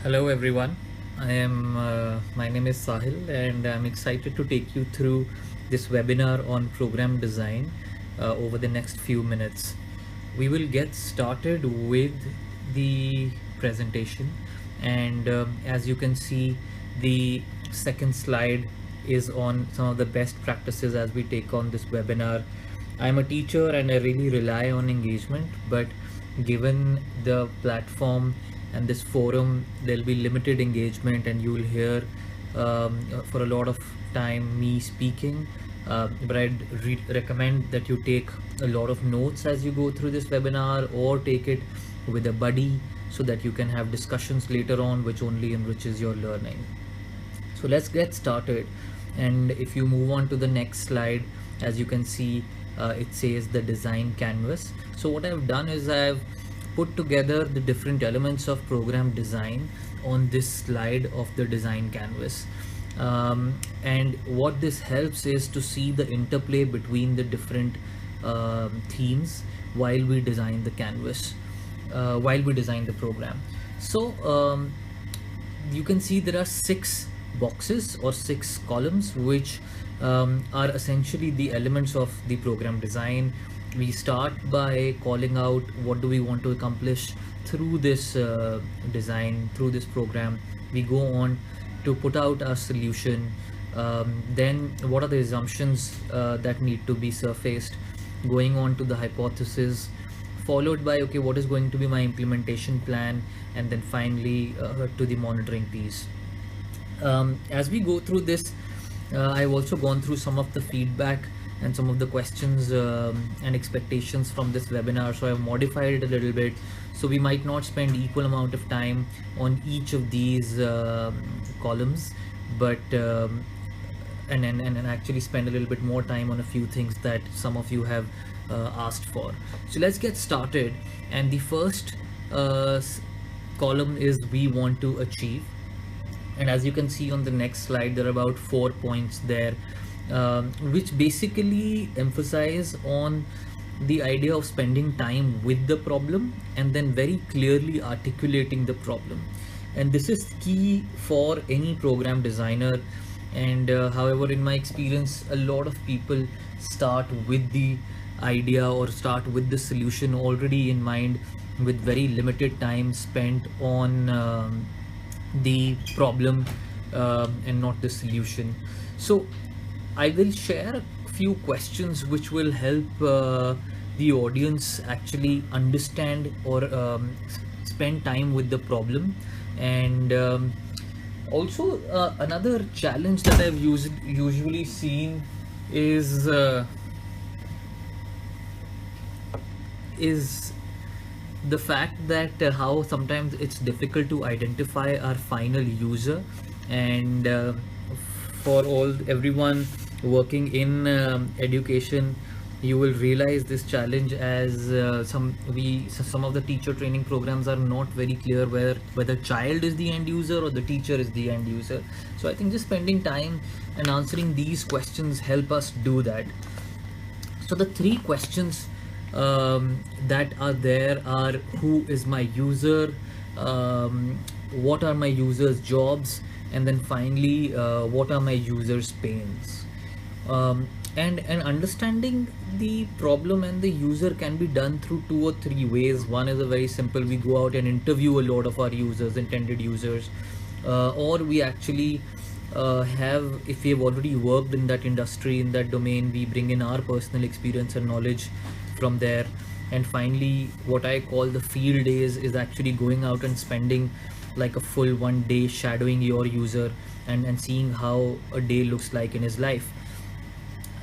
Hello everyone. My name is Sahil and I'm excited to take you through this webinar on program design over the next few minutes. We will get started with the presentation, and as you can see, the second slide is on some of the best practices as we take on this webinar. I'm a teacher and I really rely on engagement, but given the platform and this forum, there'll be limited engagement and you'll hear for a lot of time me speaking. But I'd recommend that you take a lot of notes as you go through this webinar, or take it with a buddy so that you can have discussions later on, which only enriches your learning. So let's get started. And if you move on to the next slide, as you can see, it says the design canvas. So what I've done is I've put together the different elements of program design on this slide of the design canvas. And what this helps is to see the interplay between the different themes while we design the canvas, while we design the program. So you can see there are 6 boxes or 6 columns, which are essentially the elements of the program design. We start by calling out what do we want to accomplish through this design, through this program. We go on to put out our solution. Then what are the assumptions that need to be surfaced, going on to the hypothesis, followed by okay, what is going to be my implementation plan, and then finally to the monitoring piece. As we go through this, I've also gone through some of the feedback and some of the questions and expectations from this webinar, so I've modified it a little bit. So we might not spend equal amount of time on each of these columns, but and actually spend a little bit more time on a few things that some of you have asked for. So let's get started. And the first column is we want to achieve. And as you can see on the next slide, there are about 4 points there, which basically emphasize on the idea of spending time with the problem and then very clearly articulating the problem. And this is key for any program designer. And however, in my experience, a lot of people start with the idea or start with the solution already in mind, with very limited time spent on the problem and not the solution. So I will share a few questions which will help the audience actually understand or spend time with the problem. And also another challenge that I've usually seen is the fact that how sometimes it's difficult to identify our final user. And for everyone working in education, you will realize this challenge as some of the teacher training programs are not very clear whether child is the end user or the teacher is the end user. So I think just spending time and answering these questions help us do that. So the 3 questions that are there are: who is my user, what are my users' jobs, and then finally what are my users' pains. And understanding the problem and the user can be done through 2 or 3 ways. One is a very simple: we go out and interview a lot of our users, intended users, or we actually if we have already worked in that industry, in that domain, we bring in our personal experience and knowledge from there. And finally, what I call the field days is actually going out and spending like a full 1 day shadowing your user and seeing how a day looks like in his life.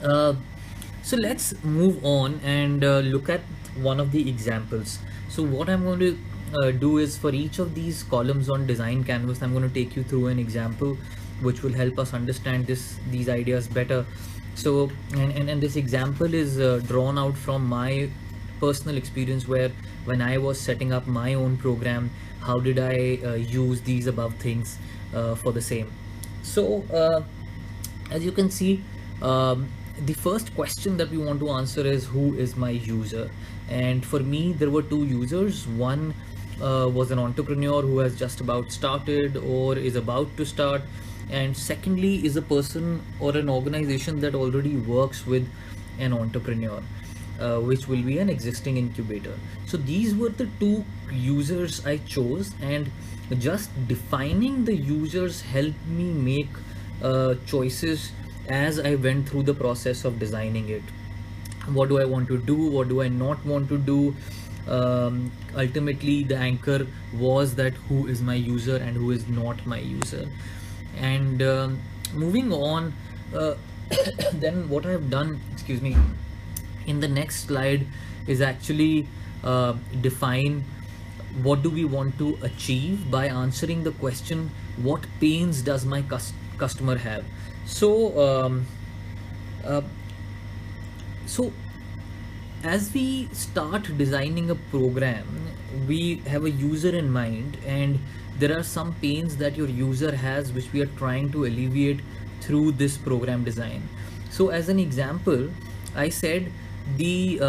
So let's move on and look at one of the examples. So what I'm going to do is, for each of these columns on design canvas, I'm going to take you through an example which will help us understand these ideas better. So and this example is drawn out from my personal experience, where when I was setting up my own program, how did I use these above things for the same. So as you can see, the first question that we want to answer is, who is my user? And for me, there were 2 users. One was an entrepreneur who has just about started or is about to start, and secondly is a person or an organization that already works with an entrepreneur, which will be an existing incubator. So these were the two users I chose, and just defining the users helped me make choices as I went through the process of designing it. What do I want to do? What do I not want to do? Ultimately, the anchor was that who is my user and who is not my user. And moving on, uh, then what I have done, excuse me, in the next slide is actually define what do we want to achieve by answering the question, what pains does my customer have. Uh, so as we start designing a program, we have a user in mind, and there are some pains that your user has which we are trying to alleviate through this program design. So as an example, I said the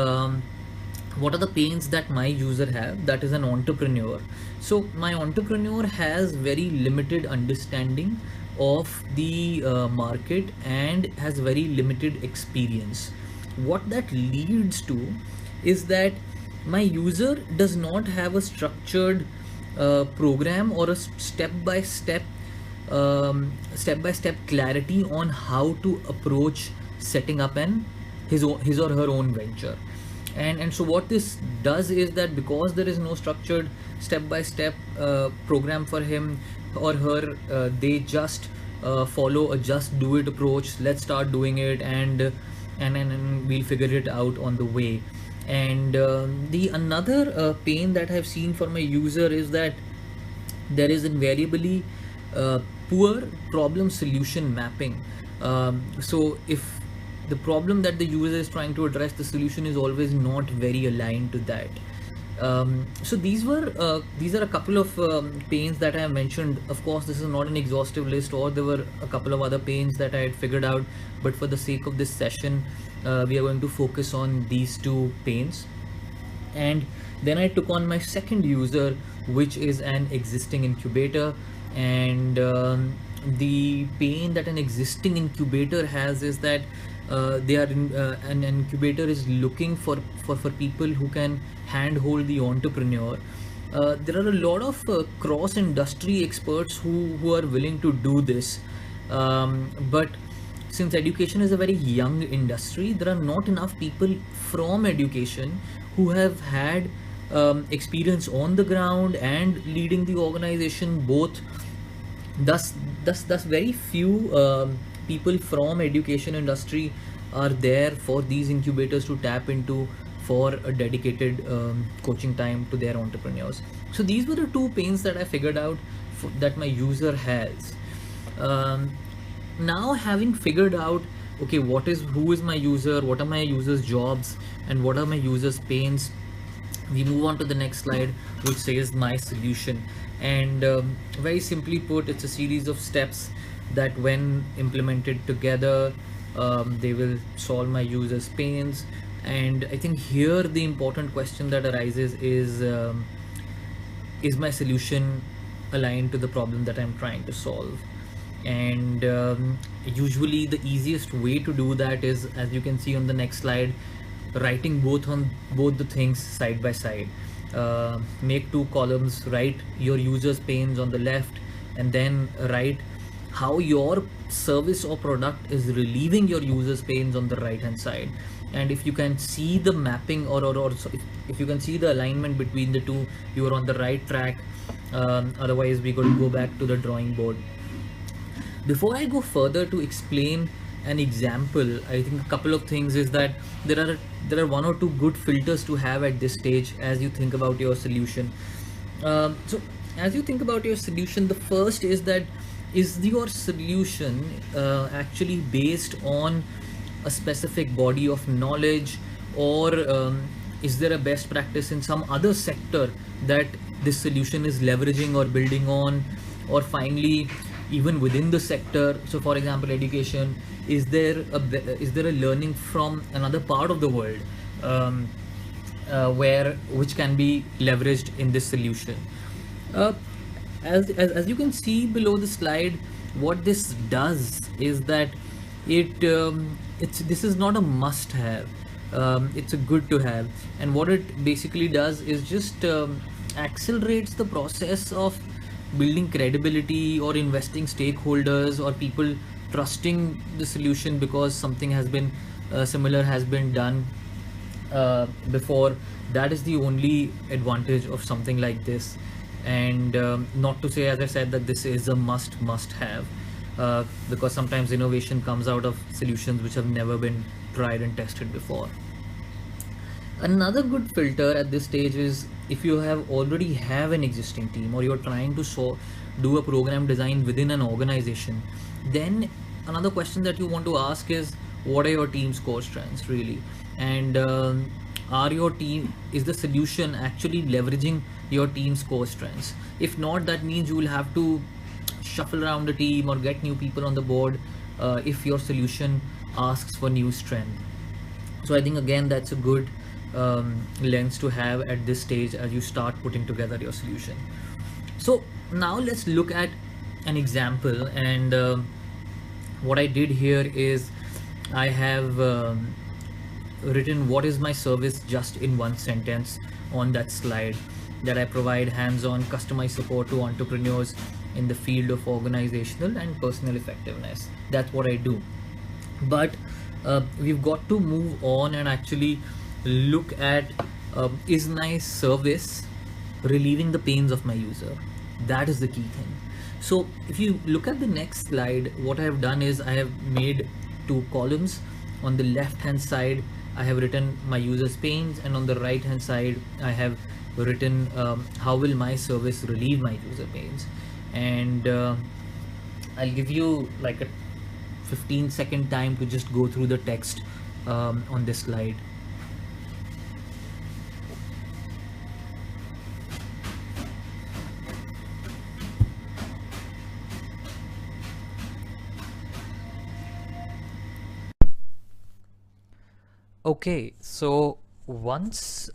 what are the pains that my user have, that is an entrepreneur. So my entrepreneur has very limited understanding of the market and has very limited experience. What that leads to is that my user does not have a structured program or a step-by-step clarity on how to approach setting up his or her own venture. And so what this does is that because there is no structured step-by-step program for him or her, they just follow a just do it approach. Let's start doing it, and we'll figure it out on the way. And the another pain that I've seen for my user is that there is invariably poor problem solution mapping. So if the problem that the user is trying to address, the solution is always not very aligned to that. So these are a couple of pains that I have mentioned. Of course, this is not an exhaustive list, or there were a couple of other pains that I had figured out, but for the sake of this session, we are going to focus on these two pains. And then I took on my second user, which is an existing incubator. And the pain that an existing incubator has is that an incubator is looking for people who can handhold the entrepreneur. There are a lot of cross industry experts who are willing to do this, but since education is a very young industry, there are not enough people from education who have had experience on the ground and leading the organization both. Thus very few people from education industry are there for these incubators to tap into for a dedicated coaching time to their entrepreneurs. So these were the two pains that I figured out that my user has. Now having figured out, okay, who is my user, what are my users jobs, and what are my users pains, we move on to the next slide, which says my solution. And very simply put, it's a series of steps that when implemented together, they will solve my users pains. And I think here the important question that arises is my solution aligned to the problem that I'm trying to solve? And usually the easiest way to do that is, as you can see on the next slide, writing both the things side by side. Make two columns, write your users pains on the left, and then write how your service or product is relieving your users pains on the right hand side. And if you can see the mapping or if you can see the alignment between the two, you are on the right track. Otherwise we got to go back to the drawing board. Before I go further to explain an example, I think a couple of things is that there are one or two good filters to have at this stage as you think about your solution. So as you think about your solution, the first is that, is your solution actually based on a specific body of knowledge, or is there a best practice in some other sector that this solution is leveraging or building on? Or finally, even within the sector, so for example education, is there a learning from another part of the world? which can be leveraged in this solution. Uh, as you can see below the slide, what this does is that it's this is not a must have. It's a good to have, and what it basically does is just accelerates the process of building credibility or investing stakeholders or people trusting the solution because something has been similar has been done before. That is the only advantage of something like this. And not to say, as I said, that this is a must have, because sometimes innovation comes out of solutions which have never been tried and tested before. Another good filter at this stage is if you have already have an existing team or you're trying to do a program design within an organization, then another question that you want to ask is, what are your team's core strengths really? And are your team, is the solution actually leveraging your team's core strengths? If not, that means you will have to shuffle around the team or get new people on the board if your solution asks for new strength. So I think again that's a good lens to have at this stage as you start putting together your solution. So now let's look at an example, and what I did here is I have written what is my service just in one sentence on that slide, that I provide hands-on customized support to entrepreneurs in the field of organizational and personal effectiveness. That's what I do. But we've got to move on and actually look at, is my service relieving the pains of my user? That is the key thing. So if you look at the next slide, what I have done is I have made two columns. On the left hand side I have written my user's pains, and on the right hand side I have written how will my service relieve my user pains. And I'll give you like a 15-second time to just go through the text on this slide. Okay, so once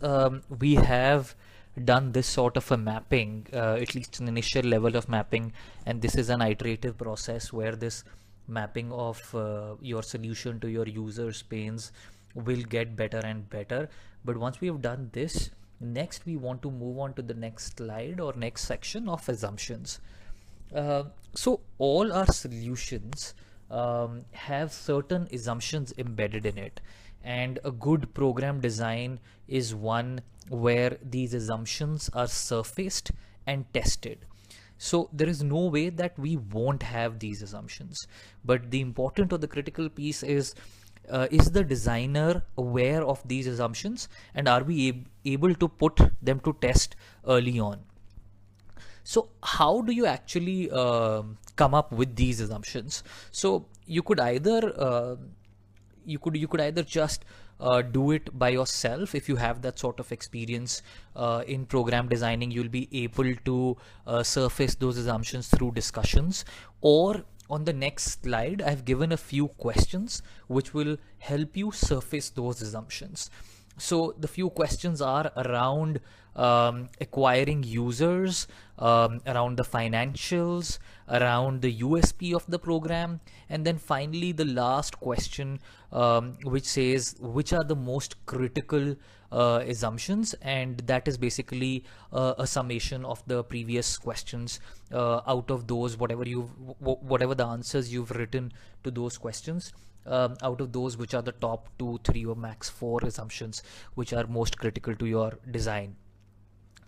we have done this sort of a mapping, at least an initial level of mapping, and this is an iterative process where this mapping of your solution to your users' pains will get better and better. But once we have done this, next we want to move on to the next slide or next section of assumptions. So all our solutions have certain assumptions embedded in it, and a good program design is one where these assumptions are surfaced and tested. So there is no way that we won't have these assumptions, but the important or the critical piece is the designer aware of these assumptions, and are we able to put them to test early on? So how do you actually come up with these assumptions? So you could either you could either just do it by yourself. If you have that sort of experience in program designing, you'll be able to surface those assumptions through discussions. Or on the next slide, I've given a few questions which will help you surface those assumptions. So the few questions are around acquiring users, around the financials, around the USP of the program, and then finally the last question, which says which are the most critical assumptions, and that is basically a summation of the previous questions. Out of those, whatever the answers you've written to those questions, out of those, which are the top 2, 3 or max 4 assumptions which are most critical to your design.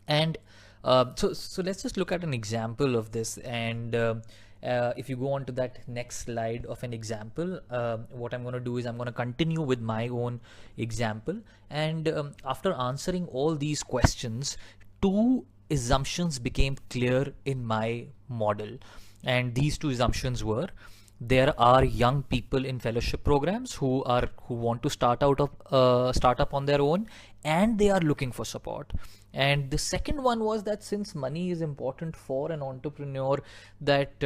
And so let's just look at an example of this. And if you go on to that next slide of an example, what I'm going to do is I'm going to continue with my own example. And after answering all these questions, 2 assumptions became clear in my model. And these 2 assumptions were: there are young people in fellowship programs who want to start up on their own, and they are looking for support. And the second one was that since money is important for an entrepreneur, that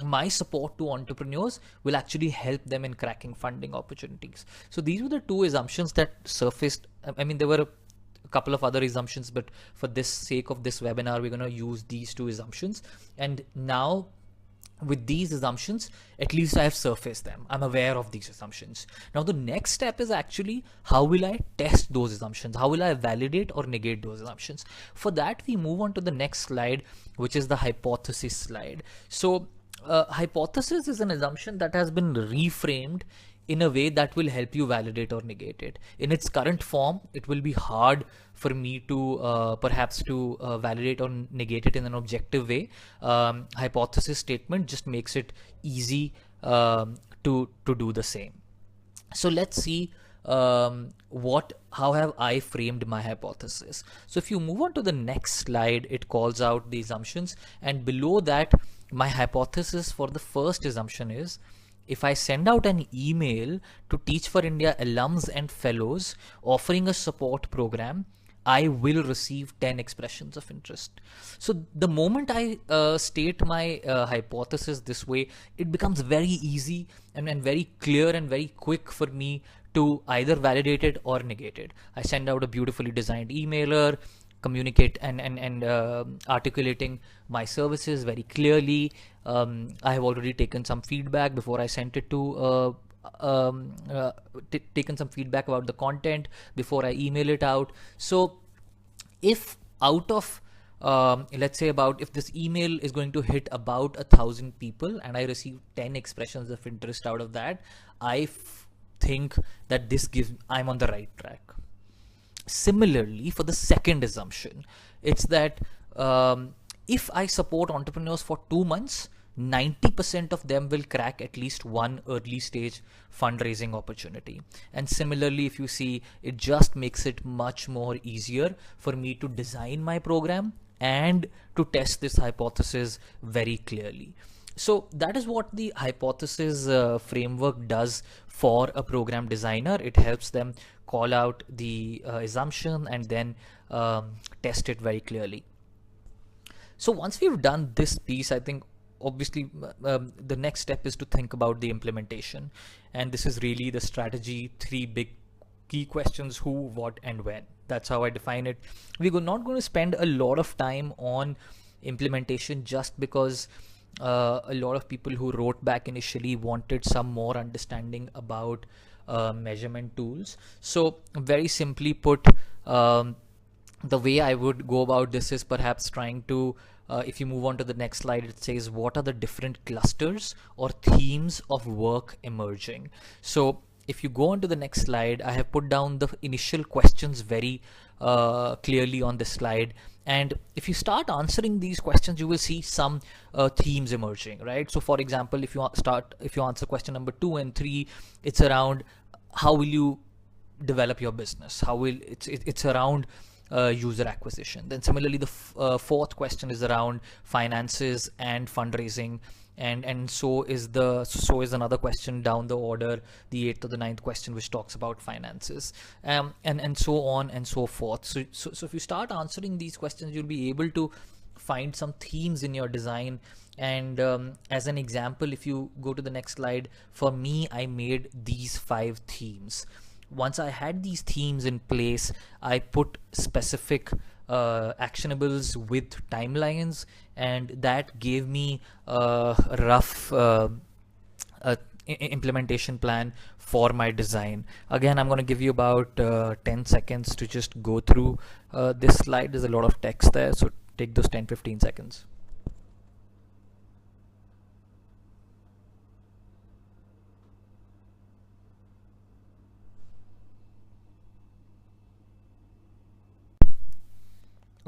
my support to entrepreneurs will actually help them in cracking funding opportunities. So these were the 2 assumptions that surfaced. I mean, there were a couple of other assumptions, but for this sake of this webinar, we're going to use these two assumptions. And now with these assumptions, at least I have surfaced them. I'm aware of these assumptions. Now the next step is actually, how will I test those assumptions? How will I validate or negate those assumptions? For that, we move on to the next slide, which is the hypothesis slide. So hypothesis is an assumption that has been reframed in a way that will help you validate or negate it. In its current form, it will be hard for me to perhaps to validate or negate it in an objective way. Hypothesis statement just makes it easy to do the same. So let's see how have I framed my hypothesis. So if you move on to the next slide, it calls out the assumptions, and below that, my hypothesis for the first assumption is, if I send out an email to Teach for India alums and fellows offering a support program, I will receive 10 expressions of interest. So the moment I state my hypothesis this way, it becomes very easy and very clear and very quick for me to either validate it or negate it. I send out a beautifully designed emailer, communicate and articulating my services very clearly. I have already taken some feedback before I sent it to taken some feedback about the content before I email it out. So if out of let's say if this email is going to hit about 1,000 people and I receive 10 expressions of interest out of that, I think that I'm on the right track. Similarly, for the second assumption, it's that if I support entrepreneurs for 2 months, 90% of them will crack at least one early stage fundraising opportunity. And similarly, if you see, it just makes it much more easier for me to design my program and to test this hypothesis very clearly. So that is what the hypothesis framework does for a program designer. It helps them call out the assumption and then test it very clearly. So once we've done this piece, I think obviously the next step is to think about the implementation. And this is really the strategy, 3 big key questions: who, what, and when. That's how I define it. We're not going to spend a lot of time on implementation just because a lot of people who wrote back initially wanted some more understanding about measurement tools. So very simply put, the way I would go about this is perhaps trying to, if you move on to the next slide, it says what are the different clusters or themes of work emerging. So if you go on to the next slide, I have put down the initial questions very clearly on this slide. And if you start answering these questions, you will see some themes emerging, right? So for example, if you answer question number 2 and 3, it's around how will you develop your business? It's around user acquisition. Then similarly, the fourth question is around finances and fundraising. And so is another question down the order, the 8th or the 9th question, which talks about finances, and so on and so forth. So if you start answering these questions, you'll be able to find some themes in your design. And as an example, if you go to the next slide, for me, I made these 5 themes. Once I had these themes in place, I put specific actionables with timelines, and that gave me a rough implementation plan for my design. Again, I'm going to give you about 10 seconds to just go through this slide. There's a lot of text there, so take those 10-15 seconds.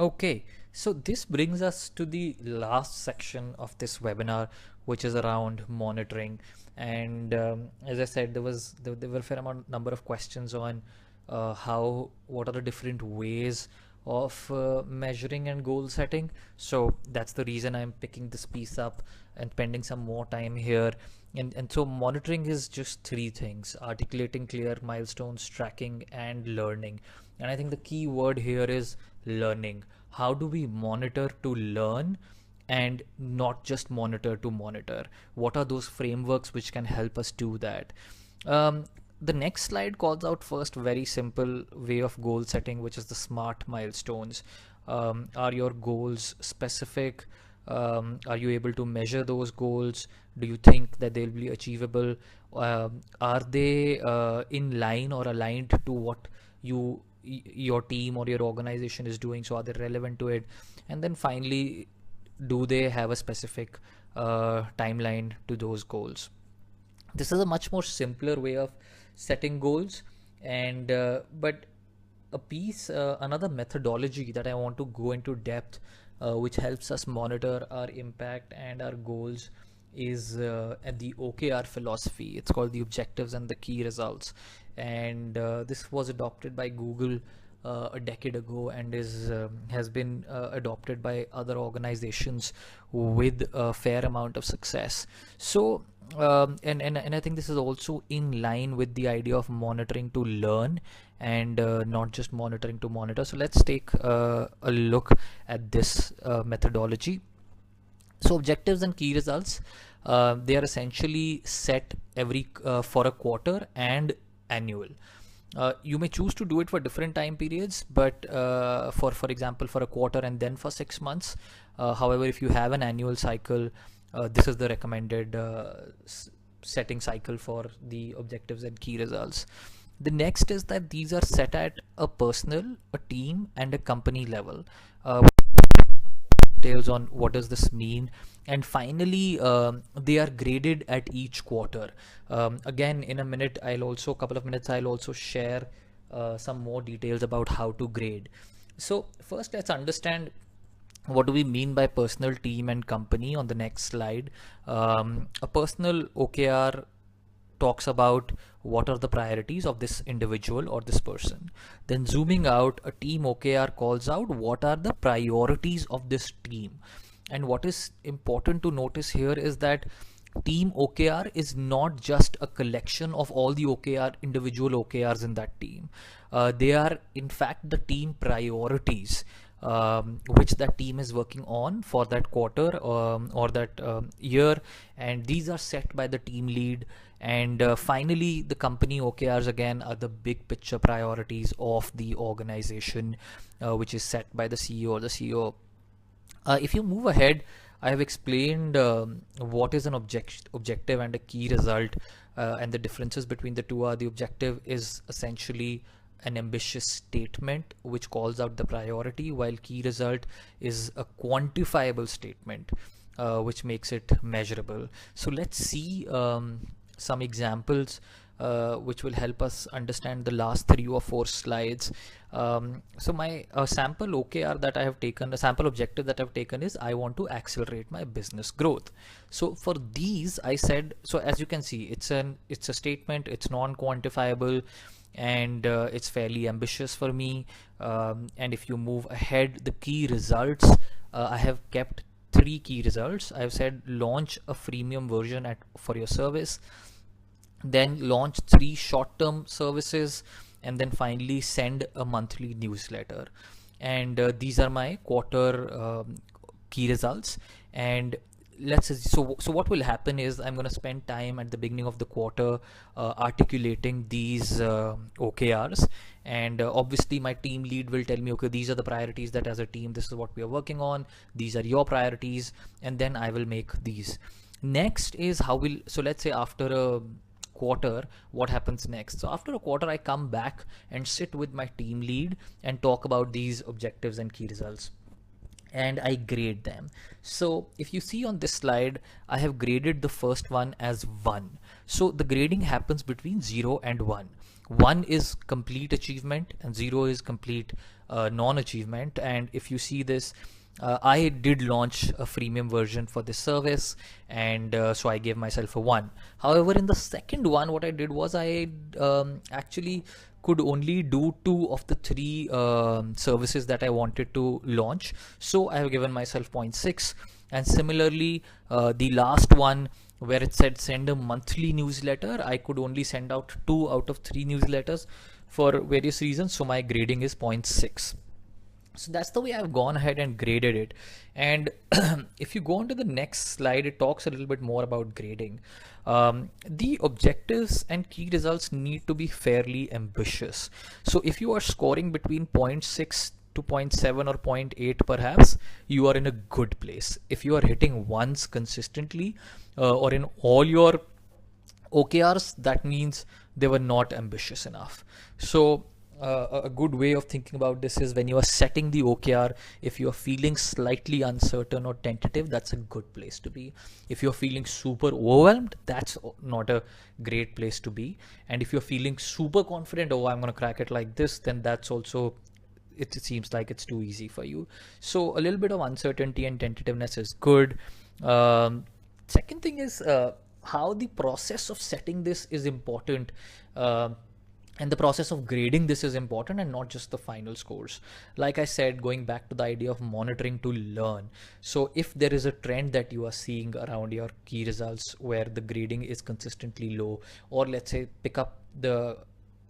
Okay, so this brings us to the last section of this webinar, which is around monitoring. And as I said, there were a fair number of questions on what are the different ways of measuring and goal setting. So that's the reason I'm picking this piece up and spending some more time here. And so monitoring is just 3 things: articulating clear milestones, tracking, and learning. And I think the key word here is learning. How do we monitor to learn and not just monitor to monitor? What are those frameworks which can help us do that? the next slide calls out first very simple way of goal setting, which is the SMART milestones. Are your goals specific? Are you able to measure those goals? Do you think that they'll be achievable? Are they in line or aligned to what your team or your organization is doing? So are they relevant to it? And then finally, do they have a specific timeline to those goals? This is a much more simpler way of setting goals, and but another methodology that I want to go into depth, which helps us monitor our impact and our goals, is at the OKR philosophy. It's called the objectives and the key results, and this was adopted by Google a decade ago, and has been adopted by other organizations with a fair amount of success. So and I think this is also in line with the idea of monitoring to learn, and not just monitoring to monitor. So let's take a look at this methodology. So objectives and key results, they are essentially set every for a quarter and annual. You may choose to do it for different time periods, but for example, for a quarter and then for 6 months. However, if you have an annual cycle, this is the recommended setting cycle for the objectives and key results. The next is that these are set at a personal, a team, and a company level. Details on what does this mean, and finally they are graded at each quarter. Again, in a couple of minutes I'll also share some more details about how to grade. So first, let's understand what do we mean by personal, team, and company on the next slide. A personal OKR talks about what are the priorities of this individual or this person. Then zooming out, a team OKR calls out what are the priorities of this team. And what is important to notice here is that team OKR is not just a collection of all the individual OKRs in that team. They are in fact the team priorities, which that team is working on for that quarter or that year, and these are set by the team lead. And finally, the company OKRs again are the big picture priorities of the organization, which is set by the CEO or the CEO. If you move ahead, I have explained what is an objective and a key result, and the differences between the two are the objective is essentially an ambitious statement which calls out the priority, while key result is a quantifiable statement which makes it measurable. So let's see some examples which will help us understand the last 3 or 4 slides. So my sample OKR that I have taken, a sample objective that I've taken is I want to accelerate my business growth. So for these I said, so as you can see, it's a statement, it's non-quantifiable, and it's fairly ambitious for me. And if you move ahead, the key results, I have kept 3 key results. I've said launch a freemium version for your service, then launch 3 short-term services, and then finally send a monthly newsletter. And these are my quarter key results. And so what will happen is I'm going to spend time at the beginning of the quarter articulating these OKRs, and obviously my team lead will tell me, okay, these are the priorities that as a team this is what we are working on, these are your priorities, and then I will make these. Next is so let's say after a quarter, what happens next? So after a quarter, I come back and sit with my team lead and talk about these objectives and key results, and I grade them. So if you see on this slide, I have graded the first one as 1. So the grading happens between 0 and 1. 1 is complete achievement and 0 is complete non-achievement. And if you see this, I did launch a freemium version for this service, and so I gave myself a 1. However, in the second one, what I did was I actually could only do 2 of the 3 services that I wanted to launch. So I have given myself 0.6. And similarly, the last one where it said send a monthly newsletter, I could only send out 2 out of 3 newsletters for various reasons. So my grading is 0.6. So that's the way I've gone ahead and graded it. And if you go on to the next slide, it talks a little bit more about grading. The objectives and key results need to be fairly ambitious. So if you are scoring between zero point 0.6 to zero point 0.7 or zero point 0.8 perhaps, you are in a good place. If you are hitting ones consistently, or in all your OKRs, that means they were not ambitious enough. So a good way of thinking about this is when you are setting the OKR, if you are feeling slightly uncertain or tentative, that's a good place to be. If you're feeling super overwhelmed, that's not a great place to be. And if you're feeling super confident, oh, I'm going to crack it like this, then that's also, it seems like it's too easy for you. So a little bit of uncertainty and tentativeness is good. Second thing is how the process of setting this is important. And the process of grading this is important, and not just the final scores. Like I said, going back to the idea of monitoring to learn. So if there is a trend that you are seeing around your key results where the grading is consistently low, or let's say pick up the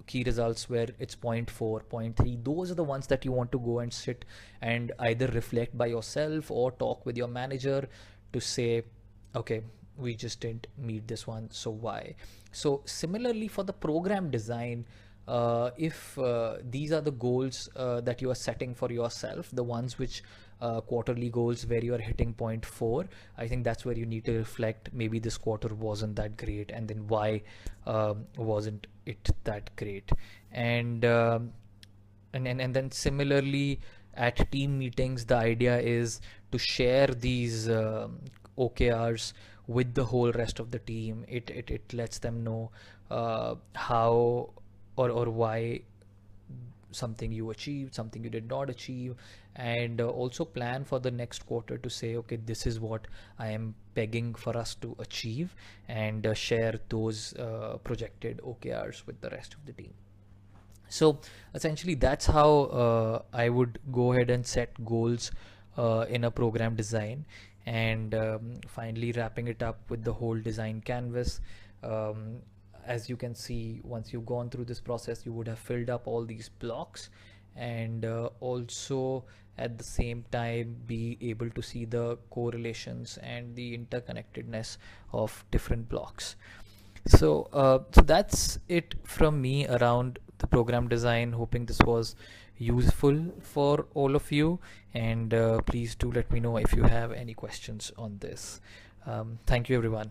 key results where it's 0.4, 0.3, those are the ones that you want to go and sit and either reflect by yourself or talk with your manager to say, okay, we just didn't meet this one, so why? So similarly for the program design, if these are the goals that you are setting for yourself, the ones which quarterly goals where you are hitting 0.4, I think that's where you need to reflect, maybe this quarter wasn't that great, and then why wasn't it that great. And then similarly at team meetings, the idea is to share these OKRs with the whole rest of the team. It lets them know how or why something you achieved, something you did not achieve, and also plan for the next quarter to say, okay, this is what I am pegging for us to achieve, and share those projected OKRs with the rest of the team. So essentially that's how I would go ahead and set goals in a program design. And finally wrapping it up with the whole design canvas. As you can see, once you've gone through this process, you would have filled up all these blocks, and also at the same time be able to see the correlations and the interconnectedness of different blocks. So that's it from me around the program design. Hoping this was useful for all of you, and please do let me know if you have any questions on this. Thank you, everyone.